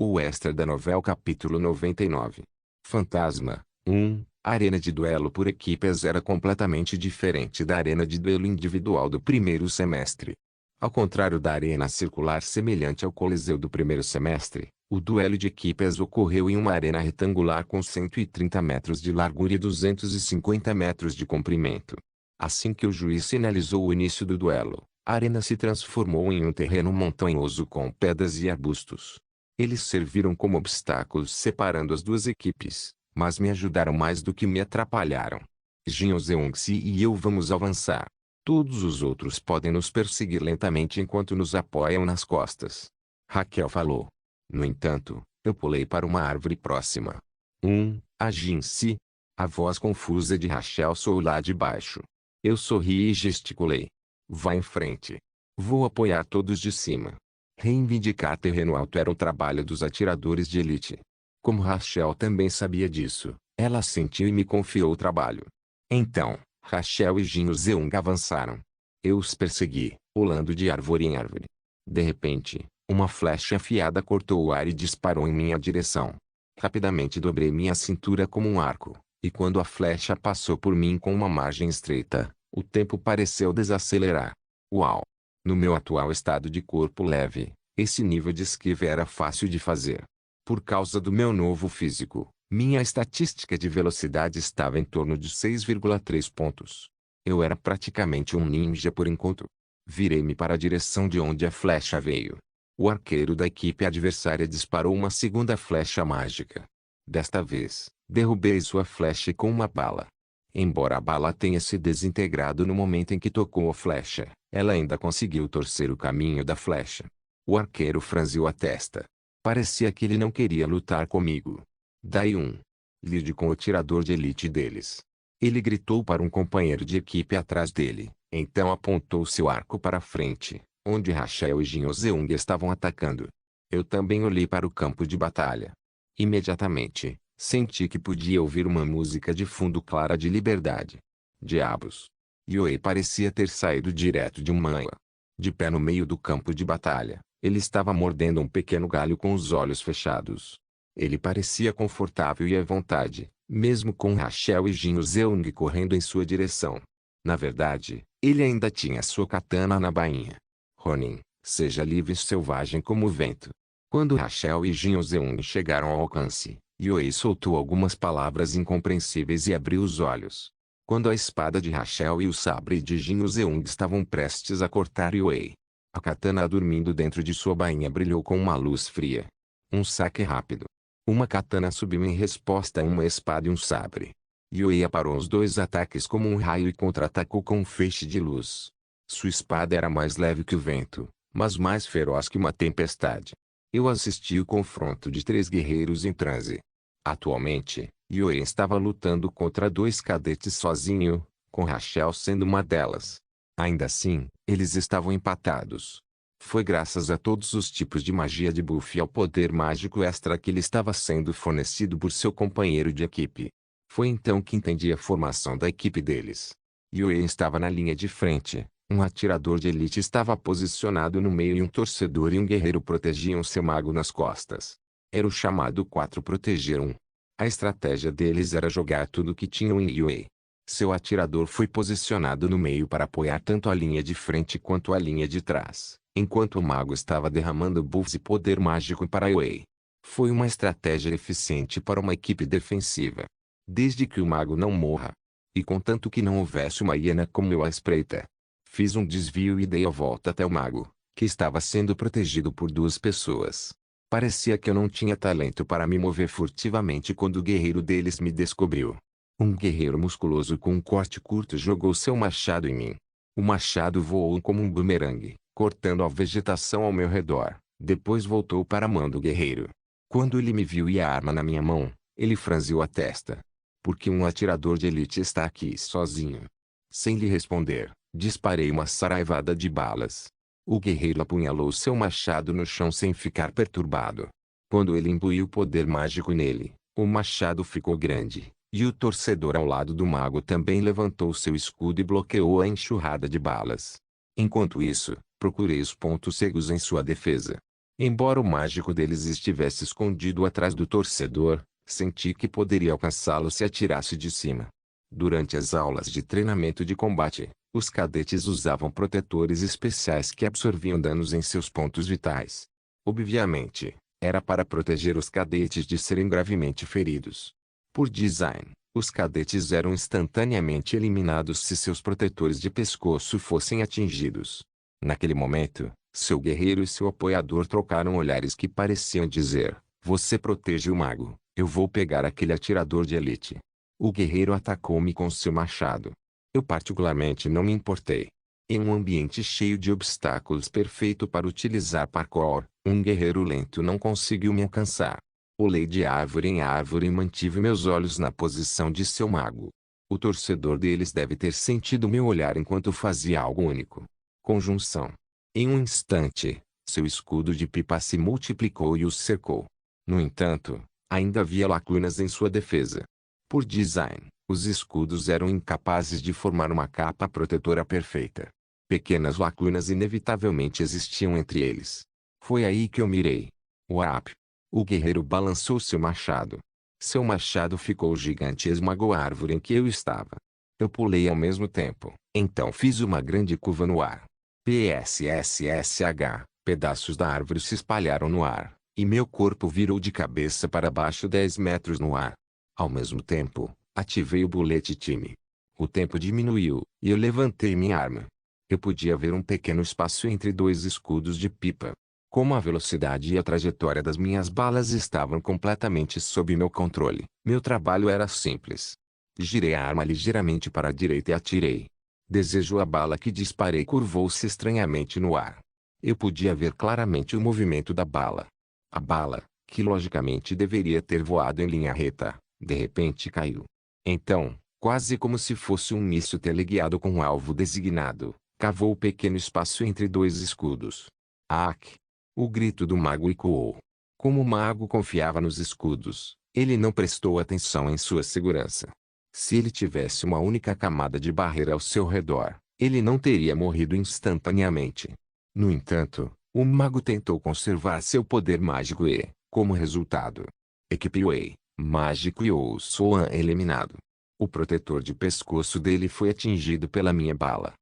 O extra da novela capítulo 99. Fantasma. 1. A arena de duelo por equipes era completamente diferente da arena de duelo individual do primeiro semestre. Ao contrário da arena circular semelhante ao Coliseu do primeiro semestre, o duelo de equipes ocorreu em uma arena retangular com 130 metros de largura e 250 metros de comprimento. Assim que o juiz sinalizou o início do duelo, a arena se transformou em um terreno montanhoso com pedras e arbustos. Eles serviram como obstáculos separando as duas equipes, mas me ajudaram mais do que me atrapalharam. Jin Zeong-si e eu vamos avançar. Todos os outros podem nos perseguir lentamente enquanto nos apoiam nas costas. Raquel falou. No entanto, eu pulei para uma árvore próxima. A Jin-si. A voz confusa de Rachel soou lá de baixo. Eu sorri e gesticulei. Vá em frente. Vou apoiar todos de cima. Reivindicar terreno alto era o trabalho dos atiradores de elite. Como Rachel também sabia disso, ela assentiu e me confiou o trabalho. Então, Rachel e Jin Zeong avançaram. Eu os persegui, pulando de árvore em árvore. De repente, uma flecha afiada cortou o ar e disparou em minha direção. Rapidamente dobrei minha cintura como um arco, e quando a flecha passou por mim com uma margem estreita, o tempo pareceu desacelerar. Uau! No meu atual estado de corpo leve, esse nível de esquiva era fácil de fazer. Por causa do meu novo físico, minha estatística de velocidade estava em torno de 6,3 pontos. Eu era praticamente um ninja por enquanto. Virei-me para a direção de onde a flecha veio. O arqueiro da equipe adversária disparou uma segunda flecha mágica. Desta vez, derrubei sua flecha com uma bala. Embora a bala tenha se desintegrado no momento em que tocou a flecha, ela ainda conseguiu torcer o caminho da flecha. O arqueiro franziu a testa. Parecia que ele não queria lutar comigo. Daí lide com o tirador de elite deles. Ele gritou para um companheiro de equipe atrás dele, então apontou seu arco para frente, onde Rachel e Jin Zeong estavam atacando. Eu também olhei para o campo de batalha. Imediatamente, senti que podia ouvir uma música de fundo clara de liberdade. Diabos! Yue parecia ter saído direto de um manhwa. De pé no meio do campo de batalha, ele estava mordendo um pequeno galho com os olhos fechados. Ele parecia confortável e à vontade, mesmo com Rachel e Jin Zeong correndo em sua direção. Na verdade, ele ainda tinha sua katana na bainha. Ronin, seja livre e selvagem como o vento. Quando Rachel e Jin Zeong chegaram ao alcance, Yue soltou algumas palavras incompreensíveis e abriu os olhos. Quando a espada de Rachel e o sabre de Jin Zeong estavam prestes a cortar Yue, a katana dormindo dentro de sua bainha brilhou com uma luz fria. Um saque rápido. Uma katana subiu em resposta a uma espada e um sabre. Yue parou os dois ataques como um raio e contra-atacou com um feixe de luz. Sua espada era mais leve que o vento, mas mais feroz que uma tempestade. Eu assisti o confronto de três guerreiros em transe. Atualmente, Yue estava lutando contra dois cadetes sozinho, com Rachel sendo uma delas. Ainda assim, eles estavam empatados. Foi graças a todos os tipos de magia de buff e ao poder mágico extra que lhe estava sendo fornecido por seu companheiro de equipe. Foi então que entendi a formação da equipe deles. Yue estava na linha de frente, um atirador de elite estava posicionado no meio e um torcedor e um guerreiro protegiam seu mago nas costas. Era o chamado 4 proteger 1. A estratégia deles era jogar tudo que tinham em Yue. Seu atirador foi posicionado no meio para apoiar tanto a linha de frente quanto a linha de trás, enquanto o mago estava derramando buffs e poder mágico para Yue. Foi uma estratégia eficiente para uma equipe defensiva. Desde que o mago não morra. E contanto que não houvesse uma hiena como eu à espreita. Fiz um desvio e dei a volta até o mago, que estava sendo protegido por duas pessoas. Parecia que eu não tinha talento para me mover furtivamente quando o guerreiro deles me descobriu. Um guerreiro musculoso com um corte curto jogou seu machado em mim. O machado voou como um bumerangue, cortando a vegetação ao meu redor. Depois voltou para a mão do guerreiro. Quando ele me viu e a arma na minha mão, ele franziu a testa. Por que um atirador de elite está aqui sozinho? Sem lhe responder, disparei uma saraivada de balas. O guerreiro apunhalou seu machado no chão sem ficar perturbado. Quando ele imbuiu o poder mágico nele, o machado ficou grande, e o torcedor ao lado do mago também levantou seu escudo e bloqueou a enxurrada de balas. Enquanto isso, procurei os pontos cegos em sua defesa. Embora o mágico deles estivesse escondido atrás do torcedor, senti que poderia alcançá-lo se atirasse de cima. Durante as aulas de treinamento de combate, os cadetes usavam protetores especiais que absorviam danos em seus pontos vitais. Obviamente, era para proteger os cadetes de serem gravemente feridos. Por design, os cadetes eram instantaneamente eliminados se seus protetores de pescoço fossem atingidos. Naquele momento, seu guerreiro e seu apoiador trocaram olhares que pareciam dizer: "Você protege o mago, eu vou pegar aquele atirador de elite." O guerreiro atacou-me com seu machado. Eu particularmente não me importei. Em um ambiente cheio de obstáculos perfeito para utilizar parkour, um guerreiro lento não conseguiu me alcançar. Pulei de árvore em árvore e mantive meus olhos na posição de seu mago. O torcedor deles deve ter sentido meu olhar enquanto fazia algo único. Conjunção. Em um instante, seu escudo de pipa se multiplicou e os cercou. No entanto, ainda havia lacunas em sua defesa. Por design, os escudos eram incapazes de formar uma capa protetora perfeita. Pequenas lacunas inevitavelmente existiam entre eles. Foi aí que eu mirei. Uap! O guerreiro balançou seu machado. Seu machado ficou gigante e esmagou a árvore em que eu estava. Eu pulei ao mesmo tempo, então fiz uma grande curva no ar. PSSSH, pedaços da árvore se espalharam no ar, e meu corpo virou de cabeça para baixo 10 metros no ar. Ao mesmo tempo, ativei o bullet time. O tempo diminuiu, e eu levantei minha arma. Eu podia ver um pequeno espaço entre dois escudos de pipa. Como a velocidade e a trajetória das minhas balas estavam completamente sob meu controle, meu trabalho era simples. Girei a arma ligeiramente para a direita e atirei. Desejo a bala que disparei curvou-se estranhamente no ar. Eu podia ver claramente o movimento da bala. A bala, que logicamente deveria ter voado em linha reta, de repente caiu. Então, quase como se fosse um míssil teleguiado com um alvo designado, cavou o pequeno espaço entre dois escudos. Ack! O grito do mago ecoou. Como o mago confiava nos escudos, ele não prestou atenção em sua segurança. Se ele tivesse uma única camada de barreira ao seu redor, ele não teria morrido instantaneamente. No entanto, o mago tentou conservar seu poder mágico e, como resultado, Equipe Wei, mágico e Soan eliminado. O protetor de pescoço dele foi atingido pela minha bala.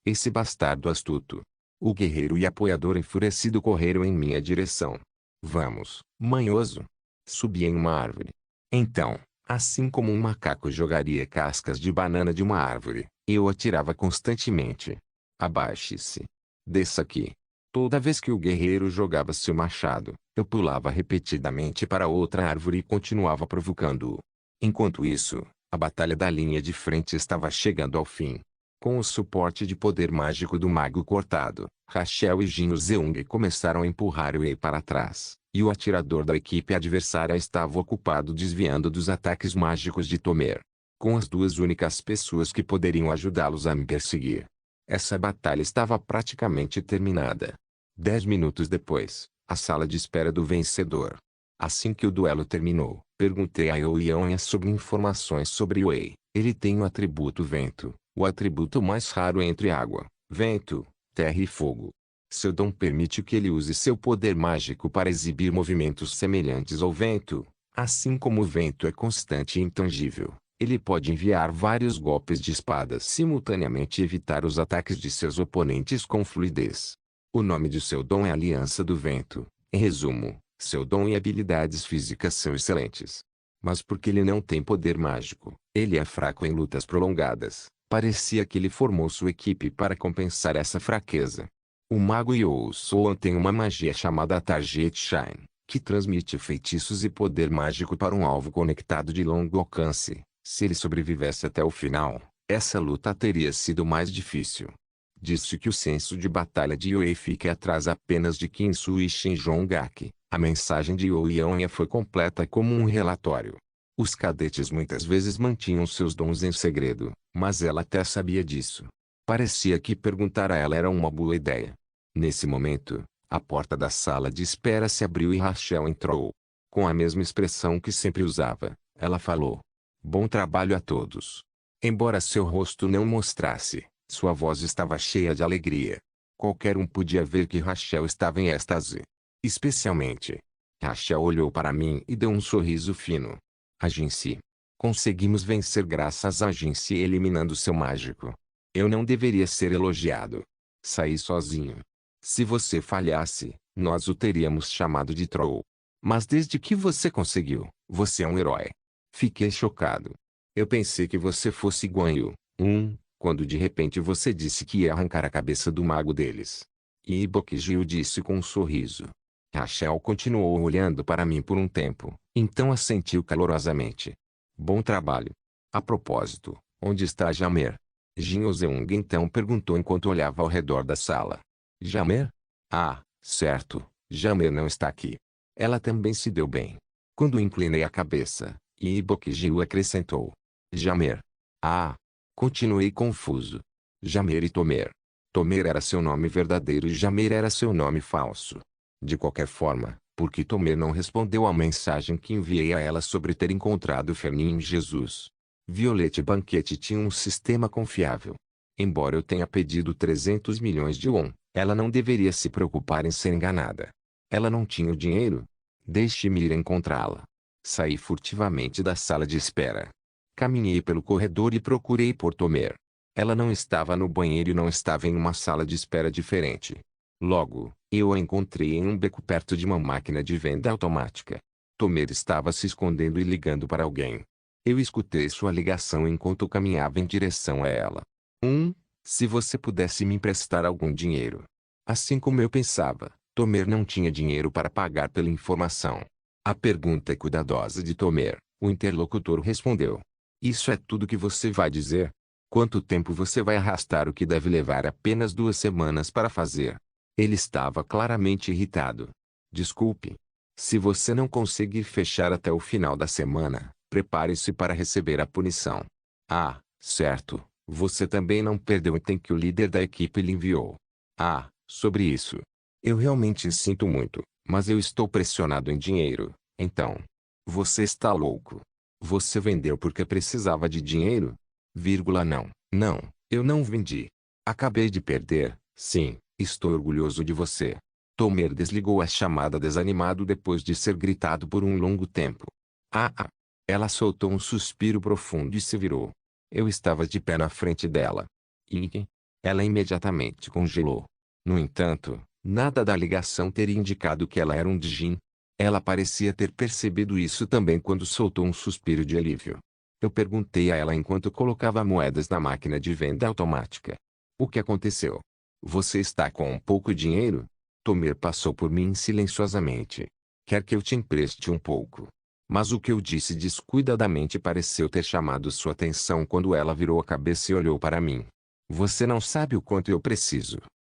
Esse bastardo astuto. O guerreiro e apoiador enfurecido correram em minha direção. Vamos, manhoso. Subi em uma árvore. Então, assim como um macaco jogaria cascas de banana de uma árvore, eu atirava constantemente. Abaixe-se. Desça aqui. Toda vez que o guerreiro jogava seu machado, eu pulava repetidamente para outra árvore e continuava provocando-o. Enquanto isso, a batalha da linha de frente estava chegando ao fim. Com o suporte de poder mágico do mago cortado, Rachel e Jin Zeung começaram a empurrar Wei para trás, e o atirador da equipe adversária estava ocupado desviando dos ataques mágicos de Tomer. Com as duas únicas pessoas que poderiam ajudá-los a me perseguir. Essa batalha estava praticamente terminada. 10 minutos depois, a sala de espera do vencedor. Assim que o duelo terminou, perguntei a Yoyonha sobre informações sobre Wei. Ele tem o atributo vento, o atributo mais raro entre água, vento, terra e fogo. Seu dom permite que ele use seu poder mágico para exibir movimentos semelhantes ao vento. Assim como o vento é constante e intangível, ele pode enviar vários golpes de espada simultaneamente e evitar os ataques de seus oponentes com fluidez. O nome de seu dom é Aliança do Vento. Em resumo, seu dom e habilidades físicas são excelentes. Mas porque ele não tem poder mágico, ele é fraco em lutas prolongadas. Parecia que ele formou sua equipe para compensar essa fraqueza. O mago Soan tem uma magia chamada Target Shine, que transmite feitiços e poder mágico para um alvo conectado de longo alcance. Se ele sobrevivesse até o final, essa luta teria sido mais difícil. Disse que o senso de batalha de Wei fica atrás apenas de Kinsu e Shinjongaki. A mensagem de Yoyonha foi completa como um relatório. Os cadetes muitas vezes mantinham seus dons em segredo, mas ela até sabia disso. Parecia que perguntar a ela era uma boa ideia. Nesse momento, a porta da sala de espera se abriu e Rachel entrou. Com a mesma expressão que sempre usava, ela falou: "Bom trabalho a todos." Embora seu rosto não mostrasse, sua voz estava cheia de alegria. Qualquer um podia ver que Rachel estava em êxtase. Especialmente. Rachel olhou para mim e deu um sorriso fino. A Jinxie. Conseguimos vencer graças a Jinxie eliminando seu mágico. Eu não deveria ser elogiado. Saí sozinho. Se você falhasse, nós o teríamos chamado de troll. Mas desde que você conseguiu, você é um herói. Fiquei chocado. Eu pensei que você fosse Guan Yu, quando de repente você disse que ia arrancar a cabeça do mago deles. E Bokiji disse com um sorriso. Rachel continuou olhando para mim por um tempo, então assentiu calorosamente. Bom trabalho. A propósito, onde está Jamer? Jin Ozeung então perguntou enquanto olhava ao redor da sala. Jamer? Ah, certo, Jamer não está aqui. Ela também se deu bem. Quando inclinei a cabeça, Ibokiji acrescentou. Jamer. Ah. Continuei confuso. Jamer e Tomer. Tomer era seu nome verdadeiro e Jamer era seu nome falso. De qualquer forma, por que Tomer não respondeu à mensagem que enviei a ela sobre ter encontrado Fernin em Jesus? Violette Banquete tinha um sistema confiável. Embora eu tenha pedido 300 milhões de won, ela não deveria se preocupar em ser enganada. Ela não tinha o dinheiro? Deixe-me ir encontrá-la. Saí furtivamente da sala de espera. Caminhei pelo corredor e procurei por Tomer. Ela não estava no banheiro e não estava em uma sala de espera diferente. Logo, eu a encontrei em um beco perto de uma máquina de venda automática. Tomer estava se escondendo e ligando para alguém. Eu escutei sua ligação enquanto caminhava em direção a ela. Se você pudesse me emprestar algum dinheiro. Assim como eu pensava, Tomer não tinha dinheiro para pagar pela informação. A pergunta cuidadosa de Tomer, o interlocutor respondeu. Isso é tudo que você vai dizer? Quanto tempo você vai arrastar o que deve levar apenas 2 semanas para fazer? Ele estava claramente irritado. Desculpe. Se você não conseguir fechar até o final da semana, prepare-se para receber a punição. Ah, certo. Você também não perdeu o item que o líder da equipe lhe enviou. Ah, sobre isso. Eu realmente sinto muito, mas eu estou pressionado em dinheiro, então. Você está louco. Você vendeu porque precisava de dinheiro? Não, eu não vendi. Acabei de perder, sim, estou orgulhoso de você. Tomer desligou a chamada desanimado depois de ser gritado por um longo tempo. Ela soltou um suspiro profundo e se virou. Eu estava de pé na frente dela. E ela imediatamente congelou. No entanto, nada da ligação teria indicado que ela era um Djinn. Ela parecia ter percebido isso também quando soltou um suspiro de alívio. Eu perguntei a ela enquanto colocava moedas na máquina de venda automática. O que aconteceu? Você está com pouco dinheiro? Tomer passou por mim silenciosamente. Quer que eu te empreste um pouco? Mas o que eu disse descuidadamente pareceu ter chamado sua atenção quando ela virou a cabeça e olhou para mim. Você não sabe o quanto eu preciso.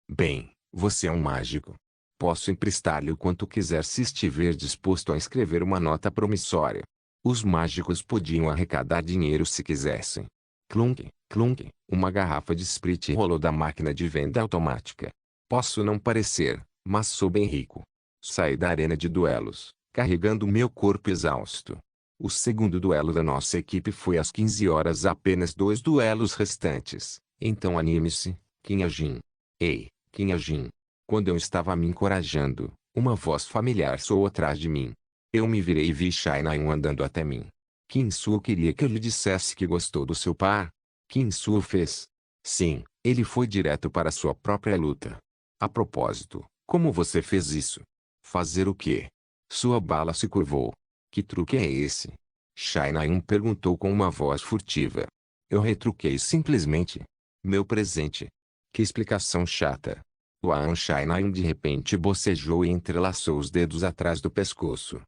Bem, você é um mágico. Posso emprestar-lhe o quanto quiser se estiver disposto a escrever uma nota promissória. Os mágicos podiam arrecadar dinheiro se quisessem. Clunk, clunk, uma garrafa de Sprit rolou da máquina de venda automática. Posso não parecer, mas sou bem rico. Saí da arena de duelos, carregando meu corpo exausto. O segundo duelo da nossa equipe foi às 15 horas, apenas 2 duelos restantes. Então anime-se, Kinha-jin. Ei, Kinha-jin. Quando eu estava me encorajando, uma voz familiar soou atrás de mim. Eu me virei e vi Shai-Nain andando até mim. Kim-Soo queria que eu lhe dissesse que gostou do seu par. Kim-Soo fez. Sim, ele foi direto para sua própria luta. A propósito, como você fez isso? Fazer o quê? Sua bala se curvou. Que truque é esse? Shai-Nain perguntou com uma voz furtiva. Eu retruquei simplesmente. Meu presente. Que explicação chata. Wan Shai-Nain de repente bocejou e entrelaçou os dedos atrás do pescoço.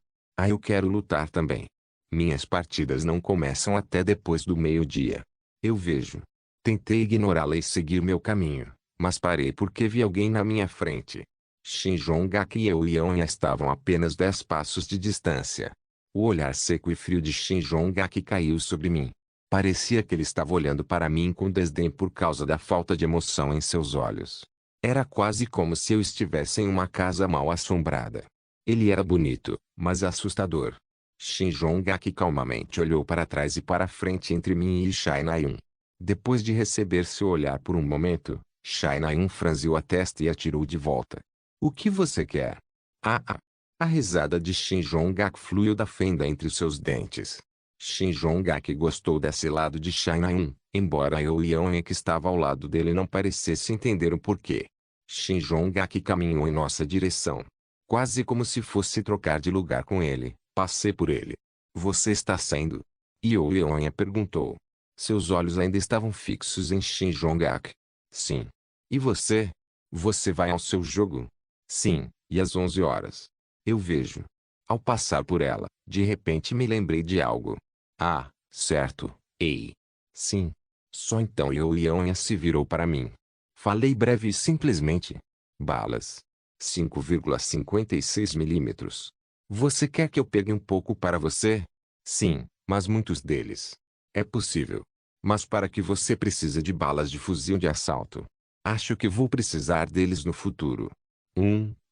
Eu quero lutar também. Minhas partidas não começam até depois do meio-dia. Eu vejo. Tentei ignorá-la e seguir meu caminho, mas parei porque vi alguém na minha frente. Shinjong-gak e eu estavam a apenas 10 passos de distância. O olhar seco e frio de Shinjong-gak caiu sobre mim. Parecia que ele estava olhando para mim com desdém por causa da falta de emoção em seus olhos. Era quase como se eu estivesse em uma casa mal assombrada. Ele era bonito, mas assustador. Shinjong-gak calmamente olhou para trás e para frente entre mim e Shai-Nain. Depois de receber seu olhar por um momento, Shai-Nai franziu a testa e atirou de volta. O que você quer? Ah, ah. A risada de Shin Jong-gak fluiu da fenda entre seus dentes. Shin Jong-gak gostou desse lado de Shai-Nai, embora Eu Yeon que estava ao lado dele não parecesse entender o porquê. Shin Jong-gak caminhou em nossa direção. Quase como se fosse trocar de lugar com ele. Passei por ele. Você está saindo? Eu Yeon perguntou. Seus olhos ainda estavam fixos em Shin Jong-gak. Sim. E você? Você vai ao seu jogo? Sim, e às 11 horas. Eu vejo. Ao passar por ela, de repente me lembrei de algo. Ah, certo. Ei. Sim. Só então Yeon se virou para mim. Falei breve e simplesmente. Balas. 5,56 milímetros. Você quer que eu pegue um pouco para você? Sim, mas muitos deles. É possível. Mas para que você precisa de balas de fuzil de assalto? Acho que vou precisar deles no futuro.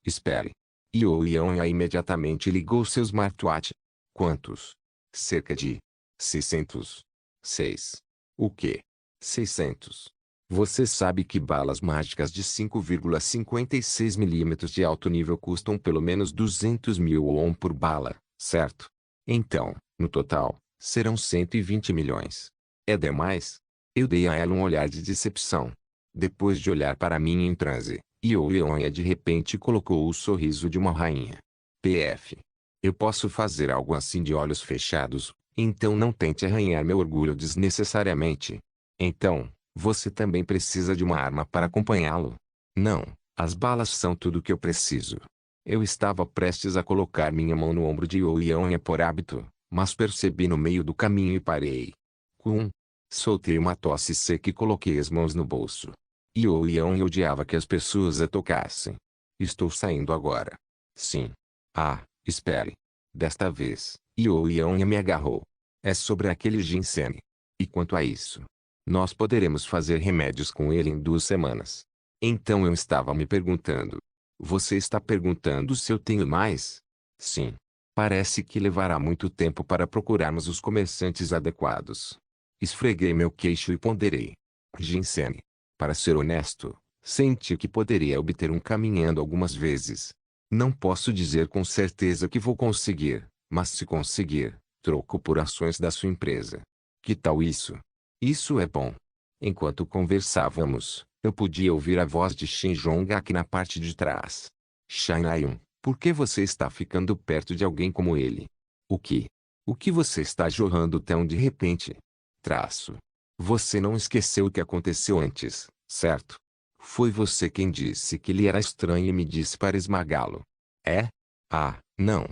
Espere. Yeon imediatamente ligou seu smartwatch. Quantos? Cerca de 600. 6. O quê? 600. Você sabe que balas mágicas de 5,56 milímetros de alto nível custam pelo menos 200 mil won por bala, certo? Então, no total, serão 120 milhões. É demais? Eu dei a ela um olhar de decepção. Depois de olhar para mim em transe, Yeon de repente colocou o sorriso de uma rainha. PF. Eu posso fazer algo assim de olhos fechados, então não tente arranhar meu orgulho desnecessariamente. Então, você também precisa de uma arma para acompanhá-lo? Não, as balas são tudo o que eu preciso. Eu estava prestes a colocar minha mão no ombro de Yeon por hábito, mas percebi no meio do caminho e parei. Soltei uma tosse seca e coloquei as mãos no bolso. Yeon odiava que as pessoas a tocassem. Estou saindo agora. Sim. Ah, espere. Desta vez, Yeon me agarrou. É sobre aquele ginseng. E quanto a isso? Nós poderemos fazer remédios com ele em 2 semanas. Então eu estava me perguntando. Você está perguntando se eu tenho mais? Sim. Parece que levará muito tempo para procurarmos os comerciantes adequados. Esfreguei meu queixo e ponderei. Ginseng. Para ser honesto, senti que poderia obter um caminhando algumas vezes. Não posso dizer com certeza que vou conseguir, mas se conseguir, troco por ações da sua empresa. Que tal isso? Isso é bom. Enquanto conversávamos, eu podia ouvir a voz de Shin Jong-gak na parte de trás. Shai-Nai, por que você está ficando perto de alguém como ele? O que? O que você está jorrando tão de repente? Você não esqueceu o que aconteceu antes, certo? Foi você quem disse que ele era estranho e me disse para esmagá-lo. É? Ah, não.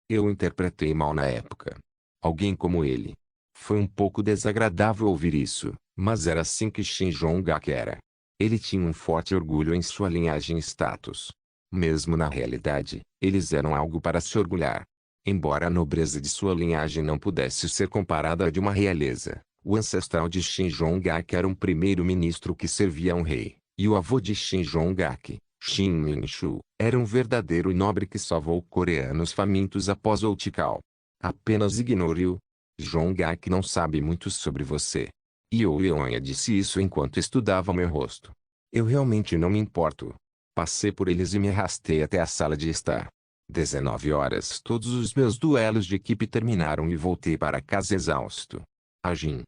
Eu interpretei mal na época. Alguém como ele. Foi um pouco desagradável ouvir isso, mas era assim que Shin Jong-gak era. Ele tinha um forte orgulho em sua linhagem e status. Mesmo na realidade, eles eram algo para se orgulhar. Embora a nobreza de sua linhagem não pudesse ser comparada à de uma realeza, o ancestral de Shin Jong-gak era um primeiro-ministro que servia a um rei, e o avô de Shin Jong-gak, Shin Min-shu, era um verdadeiro nobre que salvou coreanos famintos após o Tikal. Apenas ignore-o. Jong-gak não sabe muito sobre você. Yeon disse isso enquanto estudava meu rosto. Eu realmente não me importo. Passei por eles e me arrastei até a sala de estar. 19 horas. Todos os meus duelos de equipe terminaram e voltei para casa exausto. Agim.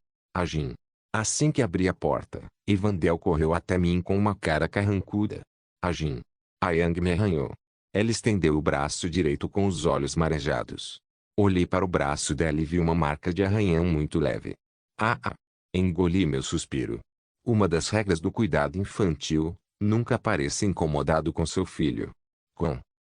Assim que abri a porta, Evandel correu até mim com uma cara carrancuda. Agim. A Yang me arranhou. Ela estendeu o braço direito com os olhos marejados. Olhei para o braço dela e vi uma marca de arranhão muito leve. Engoli meu suspiro. Uma das regras do cuidado infantil, nunca pareça incomodado com seu filho.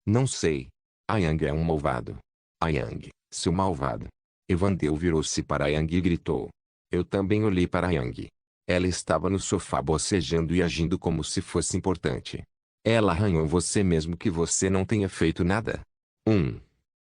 Não sei. A Yang é um malvado. A Yang, seu malvado. Evandel virou-se para a Yang e gritou. Eu também olhei para a Yang. Ela estava no sofá bocejando e agindo como se fosse importante. Ela arranhou você mesmo que você não tenha feito nada?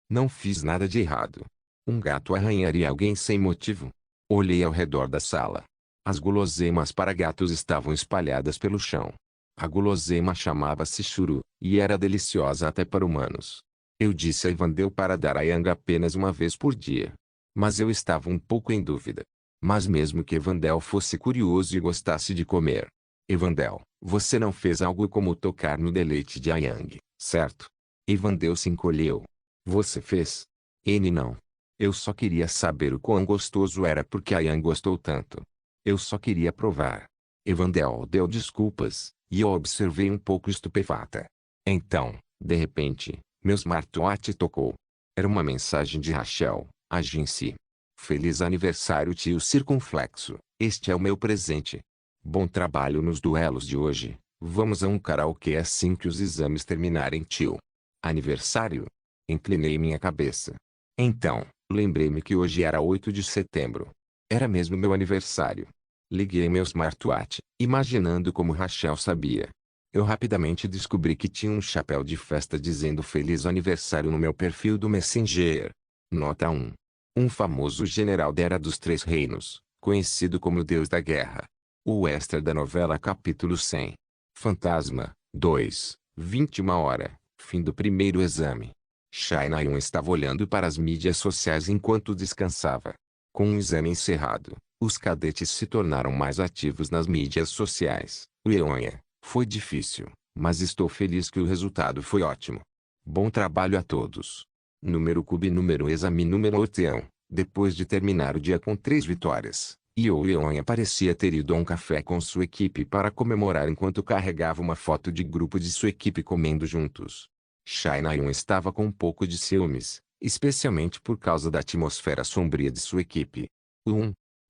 Não fiz nada de errado. Um gato arranharia alguém sem motivo? Olhei ao redor da sala. As guloseimas para gatos estavam espalhadas pelo chão. A guloseima chamava-se churu, e era deliciosa até para humanos. Eu disse a Evandel para dar a Yang apenas uma vez por dia. Mas eu estava um pouco em dúvida. Mas mesmo que Evandel fosse curioso e gostasse de comer, Evandel, você não fez algo como tocar no deleite de Ayang, certo? Evandel se encolheu. Você fez? N não. Eu só queria saber o quão gostoso era porque Ayang gostou tanto. Eu só queria provar. Evandel deu desculpas, e eu observei um pouco estupefata. Então, de repente, meu smartwatch tocou. Era uma mensagem de Rachel, a Jinsi. Feliz aniversário, tio Circunflexo. Este é o meu presente. Bom trabalho nos duelos de hoje. Vamos a um karaokê assim que os exames terminarem, tio. Aniversário? Inclinei minha cabeça. Então, lembrei-me que hoje era 8 de setembro. Era mesmo meu aniversário. Liguei meu smartwatch, imaginando como Rachel sabia. Eu rapidamente descobri que tinha um chapéu de festa dizendo Feliz Aniversário no meu perfil do Messenger. Nota 1. Um famoso general da Era dos Três Reinos, conhecido como o Deus da Guerra. O extra da novela capítulo 100. Fantasma, 2, 21h, fim do primeiro exame. Shai Na-yun estava olhando para as mídias sociais enquanto descansava. Com o exame encerrado, os cadetes se tornaram mais ativos nas mídias sociais. Uionha, foi difícil, mas estou feliz que o resultado foi ótimo. Bom trabalho a todos. Número Cube número exame número Oteão. Depois de terminar o dia com 3 vitórias, Ionha parecia ter ido a um café com sua equipe para comemorar enquanto carregava uma foto de grupo de sua equipe comendo juntos. Shai Na-yun estava com um pouco de ciúmes, especialmente por causa da atmosfera sombria de sua equipe.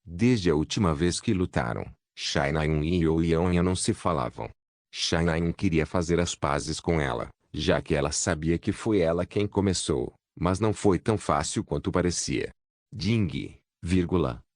Desde a última vez que lutaram, Shai Na-yun e Ionha não se falavam. Shai Na-yun queria fazer as pazes com ela, já que ela sabia que foi ela quem começou, mas não foi tão fácil quanto parecia. Ding,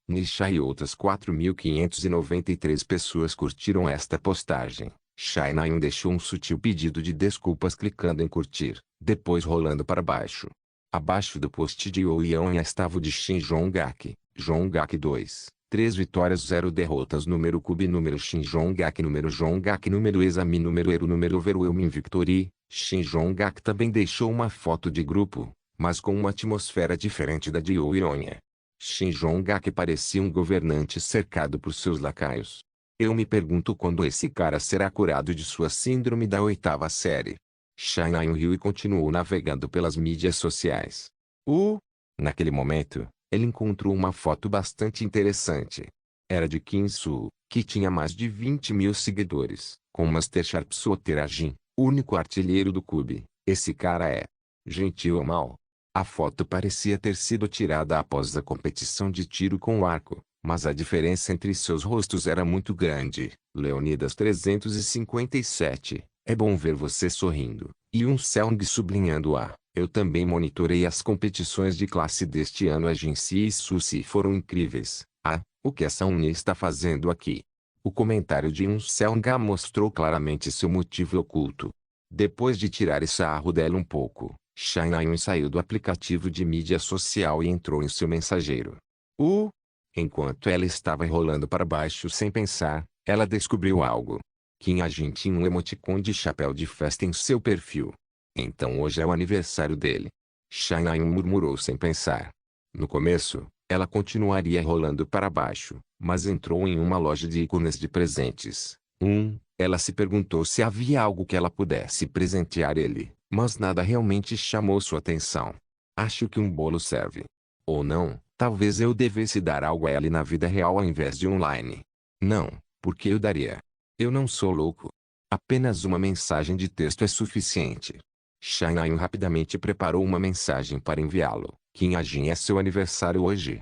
Nisha e outras 4.593 pessoas curtiram esta postagem. Shai Na-yun deixou um sutil pedido de desculpas clicando em curtir, depois rolando para baixo. Abaixo do post de Ionha estava o de Shin Jong-gak, Jong-gak 2, 3 vitórias 0 derrotas número Cube número Shin Jong-gak número exame número Eru número Overwhelming Victory. Shin Jong-gak também deixou uma foto de grupo, mas com uma atmosfera diferente da de Ionha. Shin Jong-gak parecia um governante cercado por seus lacaios. Eu me pergunto quando esse cara será curado de sua síndrome da 8ª série. Shai Na-yun riu e continuou navegando pelas mídias sociais. Naquele momento, ele encontrou uma foto bastante interessante. Era de Kim Soo, que tinha mais de 20.000 seguidores, com Master Sharp Soterajin, único artilheiro do Cube. Esse cara é gentil ou mal? A foto parecia ter sido tirada após a competição de tiro com o arco, mas a diferença entre seus rostos era muito grande. Leonidas 357, é bom ver você sorrindo. E um Seong sublinhando a. Eu também monitorei as competições de classe deste ano. A Jinsi e Susi foram incríveis. O que essa Uni está fazendo aqui? O comentário de Seong mostrou claramente seu motivo oculto. Depois de tirar sarro dela um pouco, Shai Na-yun saiu do aplicativo de mídia social e entrou em seu mensageiro. Enquanto ela estava rolando para baixo sem pensar, ela descobriu algo. Kim A-jin tinha um emoticon de chapéu de festa em seu perfil. Então hoje é o aniversário dele. Shai Na-yun murmurou sem pensar. No começo, ela continuaria rolando para baixo, mas entrou em uma loja de ícones de presentes. Ela se perguntou se havia algo que ela pudesse presentear ele, mas nada realmente chamou sua atenção. Acho que um bolo serve. Ou não, talvez eu devesse dar algo a ela na vida real ao invés de online. Não, porque eu daria. Eu não sou louco. Apenas uma mensagem de texto é suficiente. Shai Na-yun rapidamente preparou uma mensagem para enviá-lo. Kim A-jin é seu aniversário hoje.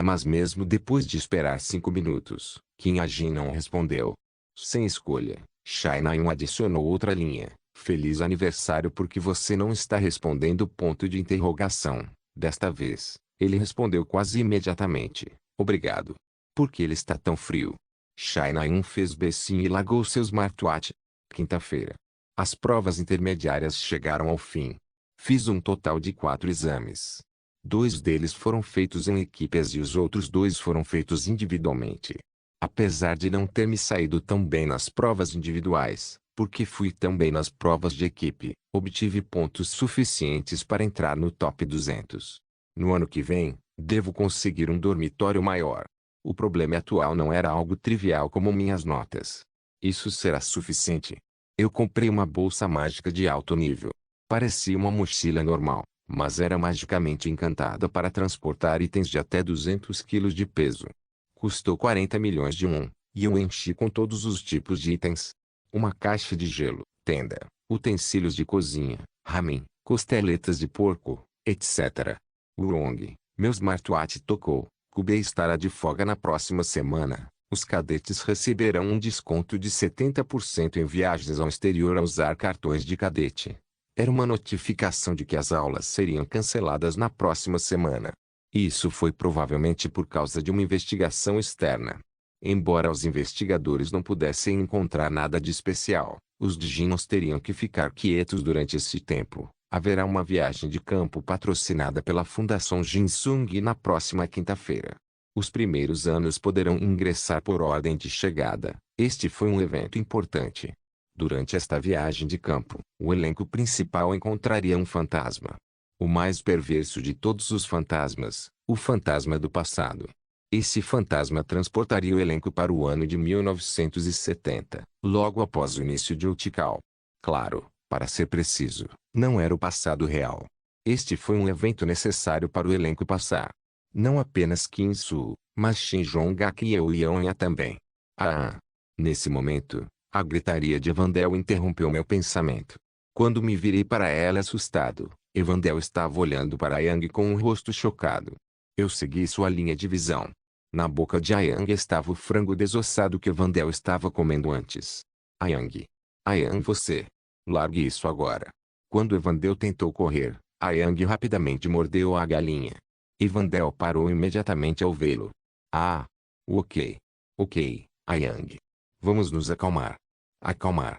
Mas mesmo depois de esperar 5 minutos, Kim A-jin não respondeu. Sem escolha, Shai Na-yun adicionou outra linha. Feliz aniversário porque você não está respondendo ponto de interrogação. Desta vez, ele respondeu quase imediatamente. Obrigado. Por que ele está tão frio? Shai Na-yun fez becinho e largou seu smartwatch. Quinta-feira. As provas intermediárias chegaram ao fim. Fiz um total de 4 exames. 2 deles foram feitos em equipes e os outros 2 foram feitos individualmente. Apesar de não ter me saído tão bem nas provas individuais, porque fui tão bem nas provas de equipe, obtive pontos suficientes para entrar no top 200. No ano que vem, devo conseguir um dormitório maior. O problema atual não era algo trivial como minhas notas. Isso será suficiente. Eu comprei uma bolsa mágica de alto nível. Parecia uma mochila normal, mas era magicamente encantada para transportar itens de até 200 quilos de peso. Custou 40 milhões de won, e eu enchi com todos os tipos de itens. Uma caixa de gelo, tenda, utensílios de cozinha, ramen, costeletas de porco, etc. Wurong, meu smartwatch tocou. Kobe estará de folga na próxima semana. Os cadetes receberão um desconto de 70% em viagens ao exterior ao usar cartões de cadete. Era uma notificação de que as aulas seriam canceladas na próxima semana. Isso foi provavelmente por causa de uma investigação externa. Embora os investigadores não pudessem encontrar nada de especial, os Djinos teriam que ficar quietos durante esse tempo. Haverá uma viagem de campo patrocinada pela Fundação Jinsung na próxima quinta-feira. Os primeiros anos poderão ingressar por ordem de chegada. Este foi um evento importante. Durante esta viagem de campo, o elenco principal encontraria um fantasma. O mais perverso de todos os fantasmas, o fantasma do passado. Esse fantasma transportaria o elenco para o ano de 1970, logo após o início de Utikal. Claro, para ser preciso, não era o passado real. Este foi um evento necessário para o elenco passar. Não apenas Kim Soo, mas Shin Jong-gak e Yeo Yeon-ya também. Ah! Nesse momento, a gritaria de Evandel interrompeu meu pensamento. Quando me virei para ela assustado, Evandel estava olhando para Yang com um rosto chocado. Eu segui sua linha de visão. Na boca de Ayang estava o frango desossado que Evandel estava comendo antes. Ayang. Ayang, você. Largue isso agora. Quando Evandel tentou correr, Ayang rapidamente mordeu a galinha. Evandel parou imediatamente ao vê-lo. Ah! Ok. Ok, Ayang. Vamos nos acalmar. Acalmar.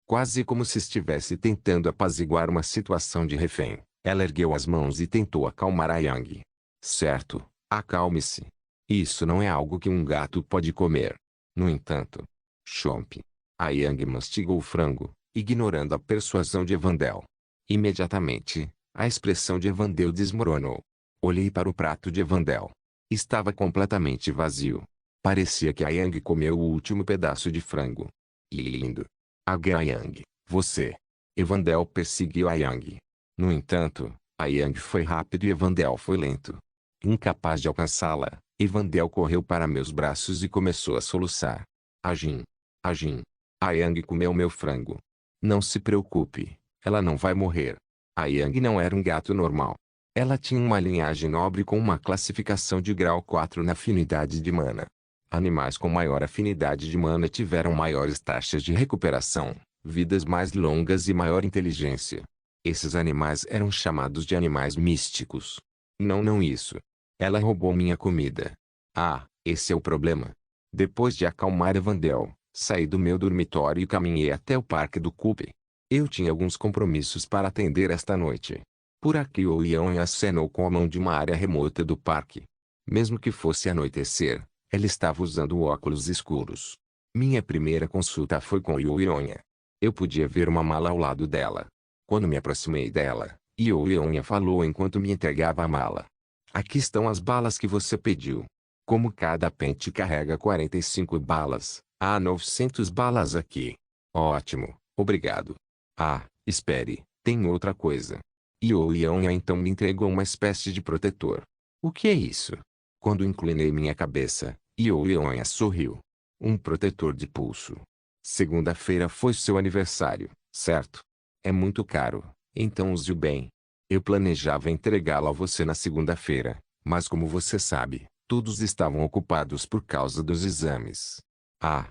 Quase como se estivesse tentando apaziguar uma situação de refém, ela ergueu as mãos e tentou acalmar Ayang. Certo, acalme-se. Isso não é algo que um gato pode comer. No entanto, chomp. Ayang mastigou o frango, ignorando a persuasão de Evandel. Imediatamente, a expressão de Evandel desmoronou. Olhei para o prato de Evandel. Estava completamente vazio. Parecia que Ayang comeu o último pedaço de frango. Lindo. Ayang, você. Evandel perseguiu Ayang. No entanto, Ayang foi rápido e Evandel foi lento. Incapaz de alcançá-la, Evandel correu para meus braços e começou a soluçar. Ajin. Ajin. Ayang comeu meu frango. Não se preocupe, ela não vai morrer. Ayang não era um gato normal. Ela tinha uma linhagem nobre com uma classificação de grau 4 na afinidade de mana. Animais com maior afinidade de mana tiveram maiores taxas de recuperação, vidas mais longas e maior inteligência. Esses animais eram chamados de animais místicos. Não isso. Ela roubou minha comida. Ah, esse é o problema. Depois de acalmar Evandel, saí do meu dormitório e caminhei até o parque do Cube. Eu tinha alguns compromissos para atender esta noite. Por aqui o Yeon acenou com a mão de uma área remota do parque. Mesmo que fosse anoitecer, ela estava usando óculos escuros. Minha primeira consulta foi com Yeon. Eu podia ver uma mala ao lado dela. Quando me aproximei dela, Yeon falou enquanto me entregava a mala. Aqui estão as balas que você pediu. Como cada pente carrega 45 balas, há 900 balas aqui. Ótimo, obrigado. Ah, espere, tem outra coisa. Yeon então me entregou uma espécie de protetor. O que é isso? Quando inclinei minha cabeça, Yeon sorriu. Um protetor de pulso. Segunda-feira foi seu aniversário, certo? É muito caro, então use-o bem. Eu planejava entregá-lo a você na segunda-feira, mas como você sabe, todos estavam ocupados por causa dos exames. Ah,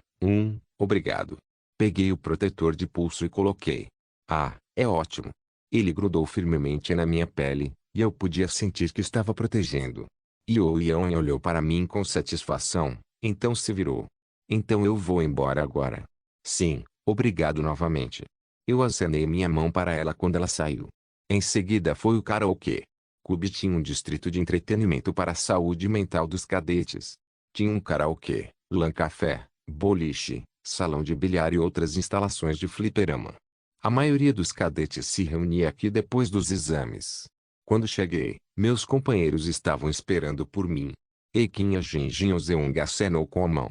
obrigado. Peguei o protetor de pulso e coloquei. Ah, é ótimo. Ele grudou firmemente na minha pele, e eu podia sentir que estava protegendo. Yeon olhou para mim com satisfação, então se virou. Então eu vou embora agora. Sim, obrigado novamente. Eu acenei minha mão para ela quando ela saiu. Em seguida foi o karaokê. Cube tinha um distrito de entretenimento para a saúde mental dos cadetes. Tinha um karaokê, café, boliche, salão de bilhar e outras instalações de fliperama. A maioria dos cadetes se reunia aqui depois dos exames. Quando cheguei, meus companheiros estavam esperando por mim. Eikin Jinjin Ozeong acenou com a mão.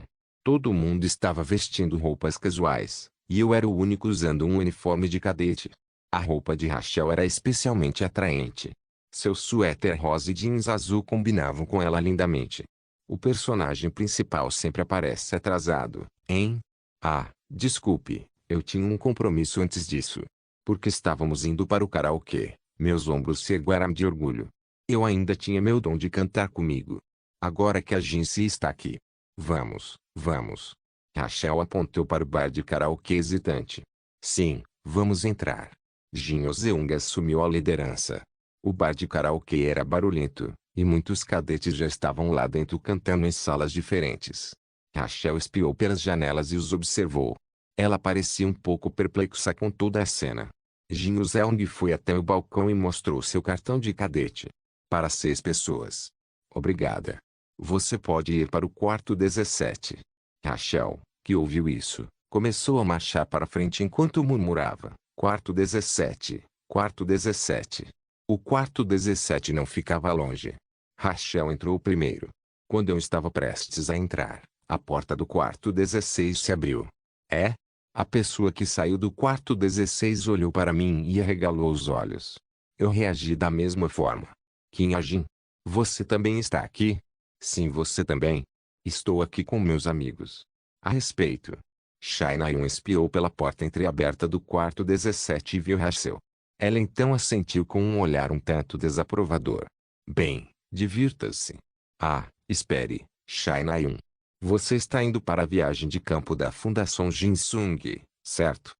Todo mundo estava vestindo roupas casuais, e eu era o único usando um uniforme de cadete. A roupa de Rachel era especialmente atraente. Seu suéter rosa e jeans azul combinavam com ela lindamente. O personagem principal sempre aparece atrasado, hein? Ah, desculpe, eu tinha um compromisso antes disso. Porque estávamos indo para o karaokê, meus ombros se ergueram de orgulho. Eu ainda tinha meu dom de cantar comigo. Agora que a Jincy está aqui. Vamos, vamos. Rachel apontou para o bar de karaokê hesitante. Sim, vamos entrar. Jin Seung assumiu a liderança. O bar de karaokê era barulhento, e muitos cadetes já estavam lá dentro cantando em salas diferentes. Rachel espiou pelas janelas e os observou. Ela parecia um pouco perplexa com toda a cena. Jin Seung foi até o balcão e mostrou seu cartão de cadete. Para 6 pessoas. Obrigada. Você pode ir para o quarto 17. Rachel, que ouviu isso, começou a marchar para frente enquanto murmurava: quarto 17, quarto 17. O quarto 17 não ficava longe. Rachel entrou primeiro. Quando eu estava prestes a entrar, a porta do quarto 16 se abriu. É? A pessoa que saiu do quarto 16 olhou para mim e arregalou os olhos. Eu reagi da mesma forma. Kim Ajin, você também está aqui? Sim, você também. Estou aqui com meus amigos. A respeito. Shai Na-yun espiou pela porta entreaberta do quarto 17 e viu Rachel. Ela então assentiu com um olhar um tanto desaprovador. Bem, divirta-se. Ah, espere, Shai Na-yun. Você está indo para a viagem de campo da Fundação Jinsung, certo?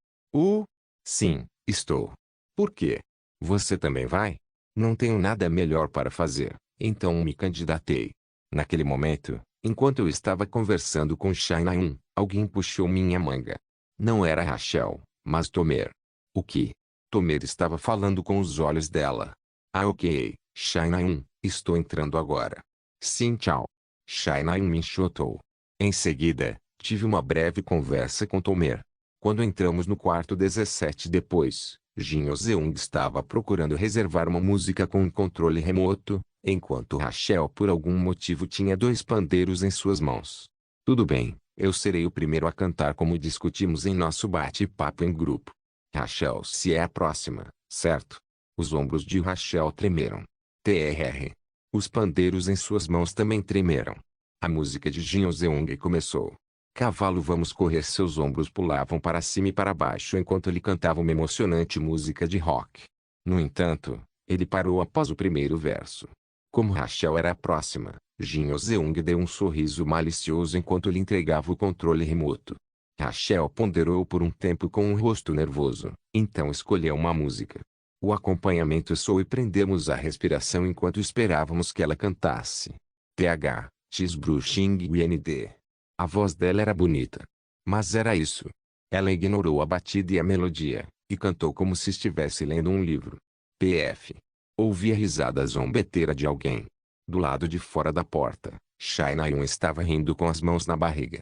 Sim, estou. Por quê? Você também vai? Não tenho nada melhor para fazer, então me candidatei. Naquele momento, enquanto eu estava conversando com Shai Na-yun, alguém puxou minha manga. Não era Rachel, mas Tomer. O que? Tomer estava falando com os olhos dela. Ah, ok, Shai Na-yun, estou entrando agora. Sim, tchau. Shai Na-yun me enxotou. Em seguida, tive uma breve conversa com Tomer. Quando entramos no quarto 17 depois, Jin Seung estava procurando reservar uma música com um controle remoto, enquanto Rachel por algum motivo tinha 2 pandeiros em suas mãos. Tudo bem, eu serei o primeiro a cantar como discutimos em nosso bate-papo em grupo. Rachel se é a próxima, certo? Os ombros de Rachel tremeram. Trrr. Os pandeiros em suas mãos também tremeram. A música de Jin Seung começou. Cavalo vamos correr. Seus ombros pulavam para cima e para baixo enquanto ele cantava uma emocionante música de rock. No entanto, ele parou após o primeiro verso. Como Rachel era a próxima, Jin Seung deu um sorriso malicioso enquanto lhe entregava o controle remoto. Rachel ponderou por um tempo com um rosto nervoso, então escolheu uma música. O acompanhamento soou e prendemos a respiração enquanto esperávamos que ela cantasse. TH, X Bruxing UND. A voz dela era bonita. Mas era isso. Ela ignorou a batida e a melodia, e cantou como se estivesse lendo um livro. PF. Ouvi a risada zombeteira de alguém. Do lado de fora da porta, Shai Na-yun estava rindo com as mãos na barriga.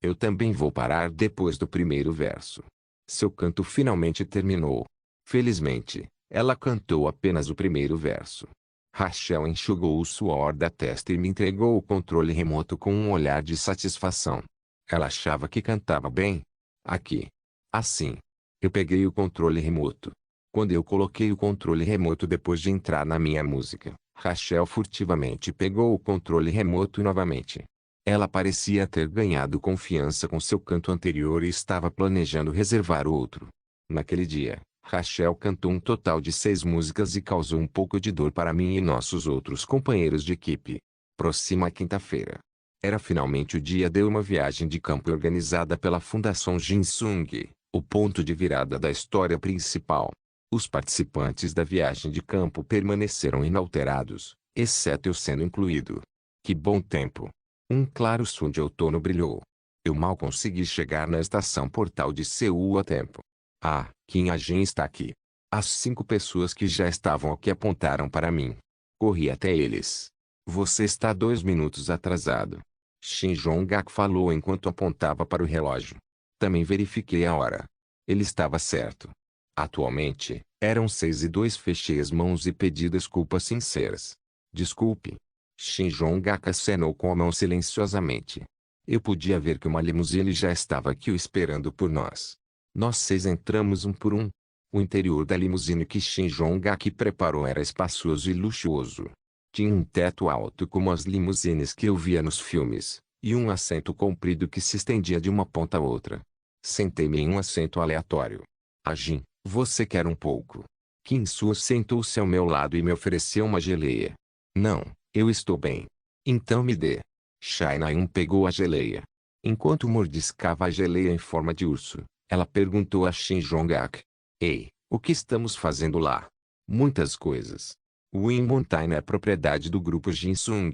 Eu também vou parar depois do primeiro verso. Seu canto finalmente terminou. Felizmente, ela cantou apenas o primeiro verso. Rachel enxugou o suor da testa e me entregou o controle remoto com um olhar de satisfação. Ela achava que cantava bem. Aqui. Assim. Eu peguei o controle remoto. Quando eu coloquei o controle remoto depois de entrar na minha música, Rachel furtivamente pegou o controle remoto novamente. Ela parecia ter ganhado confiança com seu canto anterior e estava planejando reservar outro. Naquele dia, Rachel cantou um total de 6 músicas e causou um pouco de dor para mim e nossos outros companheiros de equipe. Próxima quinta-feira. Era finalmente o dia de uma viagem de campo organizada pela Fundação Jinsung, o ponto de virada da história principal. Os participantes da viagem de campo permaneceram inalterados, exceto eu sendo incluído. Que bom tempo! Um claro som de outono brilhou. Eu mal consegui chegar na estação portal de Seul a tempo. Ah, Kim Ajin está aqui. As 5 pessoas que já estavam aqui apontaram para mim. Corri até eles. Você está 2 minutos atrasado. Shin Jong-gak falou enquanto apontava para o relógio. Também verifiquei a hora. Ele estava certo. Atualmente, eram 6:02. Fechei as mãos e pedi desculpas sinceras. Desculpe. Shin Jong-gak acenou com a mão silenciosamente. Eu podia ver que uma limusine já estava aqui esperando por nós. Nós 6 entramos um por um. O interior da limusine que Shin Jong-ak preparou era espaçoso e luxuoso. Tinha um teto alto como as limusines que eu via nos filmes, e um assento comprido que se estendia de uma ponta a outra. Sentei-me em um assento aleatório. Jin, você quer um pouco? Kim-soo sentou-se ao meu lado e me ofereceu uma geleia. Não, eu estou bem. Então me dê. Shai Na-eun pegou a geleia. Enquanto mordiscava a geleia em forma de urso, ela perguntou a Shin Jong-ak. Ei, o que estamos fazendo lá? Muitas coisas. Wind Mountain é propriedade do grupo Jinsung.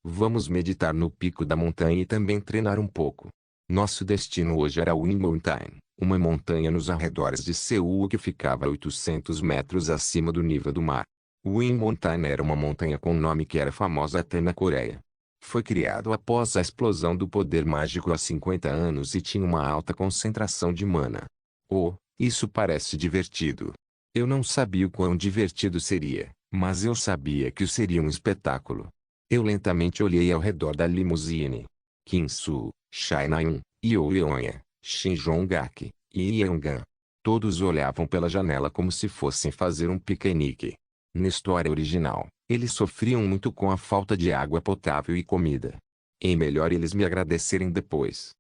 Vamos meditar no pico da montanha e também treinar um pouco. Nosso destino hoje era Wind Mountain, uma montanha nos arredores de Seul que ficava a 800 metros acima do nível do mar. Wind Mountain era uma montanha com nome que era famosa até na Coreia. Foi criado após a explosão do poder mágico há 50 anos e tinha uma alta concentração de mana. Oh, isso parece divertido. Eu não sabia o quão divertido seria, mas eu sabia que seria um espetáculo. Eu lentamente olhei ao redor da limusine. Kim-soo, Shai Na-eun, Yoo Yeon-ya, Shin Jong-ak e Yeon-gun. Todos olhavam pela janela como se fossem fazer um piquenique. Na história original, eles sofriam muito com a falta de água potável e comida. É melhor eles me agradecerem depois.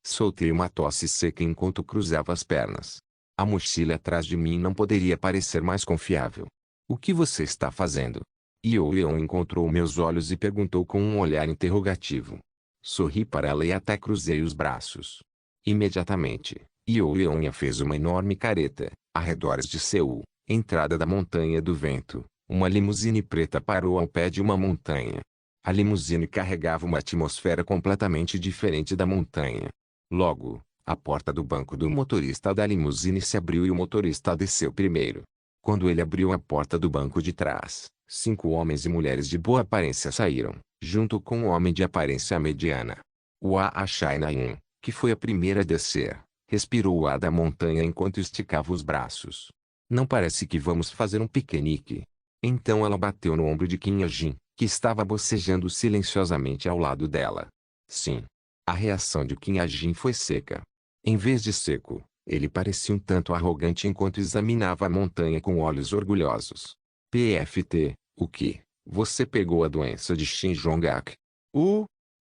Soltei uma tosse seca enquanto cruzava as pernas. A mochila atrás de mim não poderia parecer mais confiável. O que você está fazendo? Yoo Yeon encontrou meus olhos e perguntou com um olhar interrogativo. Sorri para ela e até cruzei os braços. Imediatamente, Yoo Yeon fez uma enorme careta, arredores de Seul, entrada da Montanha do Vento. Uma limusine preta parou ao pé de uma montanha. A limusine carregava uma atmosfera completamente diferente da montanha. Logo, a porta do banco do motorista da limusine se abriu e o motorista desceu primeiro. Quando ele abriu a porta do banco de trás, 5 homens e mulheres de boa aparência saíram, junto com um homem de aparência mediana. Shai Na-eun, que foi a primeira a descer, respirou o ar da montanha enquanto esticava os braços. Não parece que vamos fazer um piquenique. Então ela bateu no ombro de Kim Jin, que estava bocejando silenciosamente ao lado dela. Sim. A reação de Kim Jin foi seca. Em vez de seco, ele parecia um tanto arrogante enquanto examinava a montanha com olhos orgulhosos. PFT, o que? Você pegou a doença de Shin Jong-ak?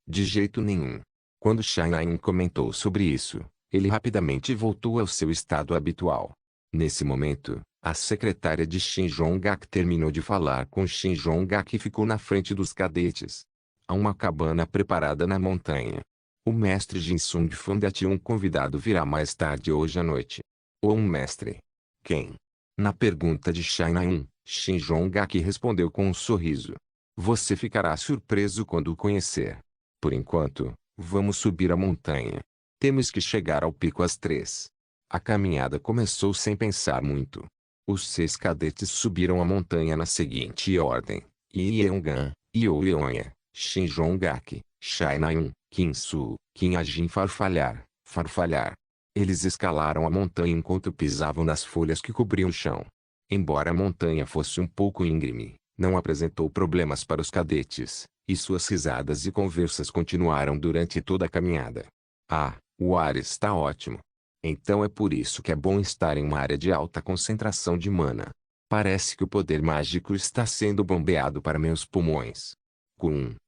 De jeito nenhum. Quando Shai Na-eun comentou sobre isso, ele rapidamente voltou ao seu estado habitual. Nesse momento, a secretária de Shin Jong-ak terminou de falar com Shin Jong-ak e ficou na frente dos cadetes. Há uma cabana preparada na montanha. O mestre Jinsung Fundat e um convidado virá mais tarde hoje à noite. Ou um mestre. Quem? Na pergunta de Shai Na-eun, Shin Jong-ak respondeu com um sorriso. Você ficará surpreso quando o conhecer. Por enquanto, vamos subir a montanha. Temos que chegar ao pico às 3. A caminhada começou sem pensar muito. Os 6 cadetes subiram a montanha na seguinte ordem: Yeon-gun, Yoo Yeon-ya, Shin Jong-ak, Shai Na-eun, Kim-soo, Kim Jin farfalhar, farfalhar. Eles escalaram a montanha enquanto pisavam nas folhas que cobriam o chão. Embora a montanha fosse um pouco íngreme, não apresentou problemas para os cadetes, e suas risadas e conversas continuaram durante toda a caminhada. O ar está ótimo. Então é por isso que é bom estar em uma área de alta concentração de mana. Parece que o poder mágico está sendo bombeado para meus pulmões.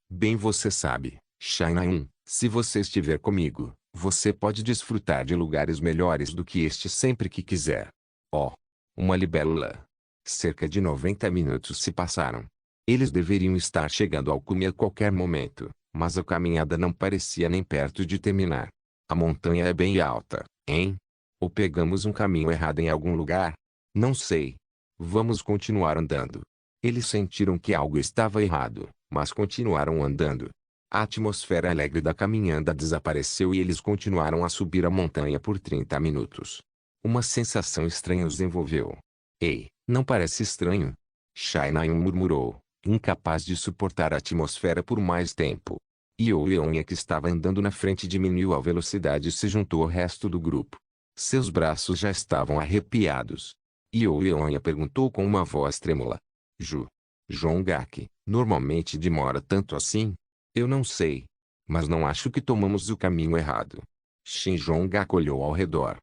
Bem você sabe, Shai Na-eun, se você estiver comigo, você pode desfrutar de lugares melhores do que este sempre que quiser. Uma libélula. Cerca de 90 minutos se passaram. Eles deveriam estar chegando ao cume a qualquer momento, mas a caminhada não parecia nem perto de terminar. A montanha é bem alta, hein? Ou pegamos um caminho errado em algum lugar? Não sei. Vamos continuar andando. Eles sentiram que algo estava errado, mas continuaram andando. A atmosfera alegre da caminhada desapareceu e eles continuaram a subir a montanha por 30 minutos. Uma sensação estranha os envolveu. Ei, não parece estranho? Shai Na-eun murmurou, incapaz de suportar a atmosfera por mais tempo. Yoo Yeon, que estava andando na frente, diminuiu a velocidade e se juntou ao resto do grupo. Seus braços já estavam arrepiados. Yoo Yeon perguntou com uma voz trêmula. Jong-ak, normalmente demora tanto assim? Eu não sei. Mas não acho que tomamos o caminho errado. Shin Jong-ak olhou ao redor.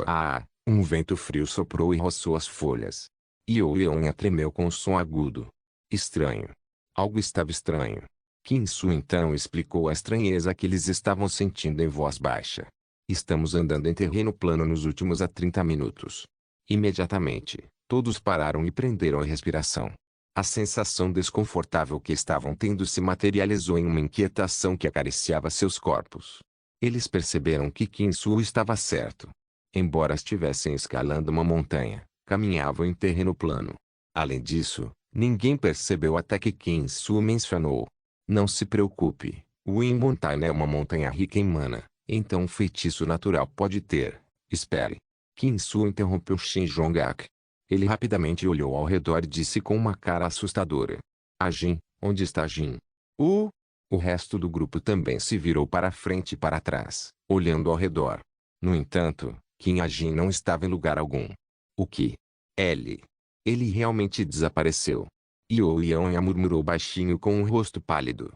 Ah, um vento frio soprou e roçou as folhas. Io Yeon tremeu com um som agudo. Estranho. Algo estava estranho. Kim Soo então explicou a estranheza que eles estavam sentindo em voz baixa. Estamos andando em terreno plano nos últimos 30 minutos. Imediatamente, todos pararam e prenderam a respiração. A sensação desconfortável que estavam tendo se materializou em uma inquietação que acariciava seus corpos. Eles perceberam que Kim Soo estava certo. Embora estivessem escalando uma montanha, caminhavam em terreno plano. Além disso, ninguém percebeu até que Kim Soo mencionou: "Não se preocupe, Wind Mountain é uma montanha rica em mana, então um feitiço natural pode ter. Espere." Kim Soo interrompeu Shin Jong-ak. Ele rapidamente olhou ao redor e disse com uma cara assustadora: "A Jin, onde está Jin?" O resto do grupo também se virou para frente e para trás, olhando ao redor. No entanto, Kim Jin não estava em lugar algum. O que? Ele realmente desapareceu. Io Yeon murmurou baixinho com um rosto pálido.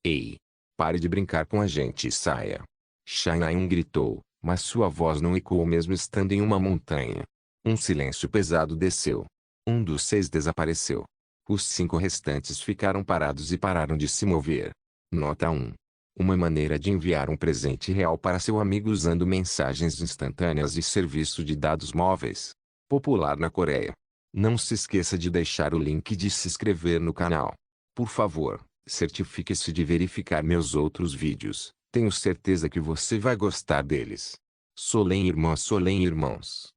"Ei! Pare de brincar com a gente e saia." Shanaen gritou, mas sua voz não ecoou mesmo estando em uma montanha. Um silêncio pesado desceu. Um dos 6 desapareceu. Os 5 restantes ficaram parados e pararam de se mover. Nota 1. Uma maneira de enviar um presente real para seu amigo usando mensagens instantâneas e serviço de dados móveis. Popular na Coreia. Não se esqueça de deixar o link de se inscrever no canal. Por favor, certifique-se de verificar meus outros vídeos. Tenho certeza que você vai gostar deles. Solen irmãos.